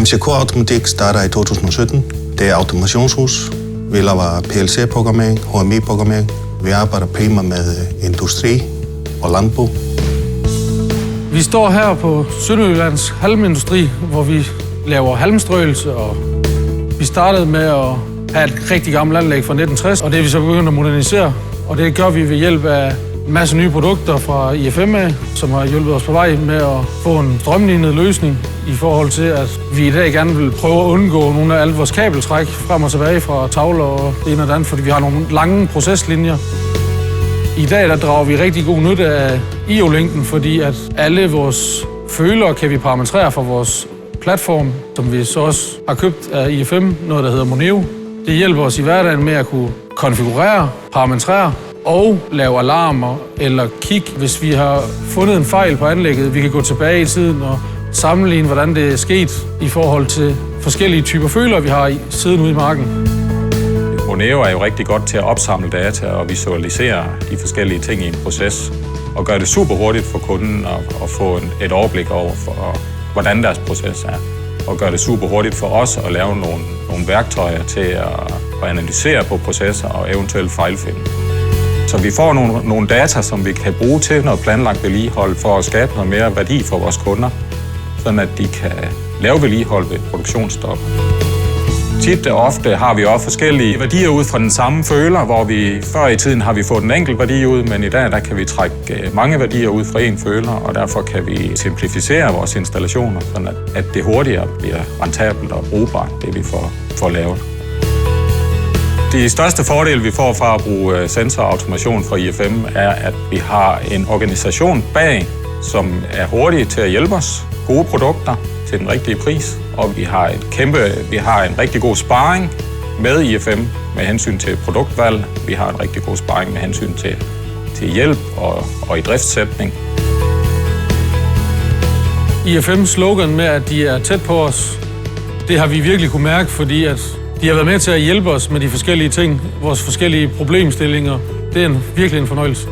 MCK Automatik starter i 2017. Det er automationshus. Vi laver PLC-programmering, HMI-programmering. Vi arbejder primært med industri og landbrug. Vi står her på Sønderjyllands halmindustri, hvor vi laver halmstrøelse, og vi startede med at have et rigtig gammelt anlæg fra 1960, og det er vi så begyndt at modernisere. Og det gør vi ved hjælp af en masse nye produkter fra IFM, som har hjulpet os på vej med at få en strømlignet løsning i forhold til, at vi i dag gerne vil prøve at undgå nogle af alle vores kabeltræk frem og tilbage fra tavler og det ene og det andet, fordi vi har nogle lange proceslinjer. I dag der drager vi rigtig god nytte af IO-linken, fordi at alle vores følere kan vi parametrere fra vores platform, som vi så også har købt af IFM, noget der hedder Moneo. Det hjælper os i hverdagen med at kunne konfigurere, parametrere og lave alarmer eller kigge, hvis vi har fundet en fejl på anlægget. Vi kan gå tilbage i tiden og sammenligne, hvordan det er sket i forhold til forskellige typer følere, vi har i siden ude i marken. Moneo er jo rigtig godt til at opsamle data og visualisere de forskellige ting i en proces, og gøre det super hurtigt for kunden at få et overblik over, hvordan deres proces er. Og gøre det super hurtigt for os at lave nogle værktøjer til at analysere på processer og eventuelt fejlfinde. Så vi får nogle data, som vi kan bruge til noget planlagt vedligehold for at skabe noget mere værdi for vores kunder, sådan at de kan lave vedligehold ved produktionsstop. Tit og ofte har vi også forskellige værdier ud fra den samme føler, hvor vi før i tiden har vi fået en enkelt værdi ud, men i dag der kan vi trække mange værdier ud fra en føler, og derfor kan vi simplificere vores installationer, sådan at det hurtigere bliver rentabelt og brugbart, det vi får lavet. De største fordele, vi får fra at bruge sensorautomation fra IFM, er, at vi har en organisation bag, som er hurtig til at hjælpe os. Gode produkter til den rigtige pris, og vi har en rigtig god sparring med IFM med hensyn til produktvalg. Vi har en rigtig god sparring med hensyn til hjælp og i driftssætning. IFM's slogan med, at de er tæt på os, det har vi virkelig kunne mærke, fordi at de har været med til at hjælpe os med de forskellige ting, vores forskellige problemstillinger. Det er virkelig en fornøjelse.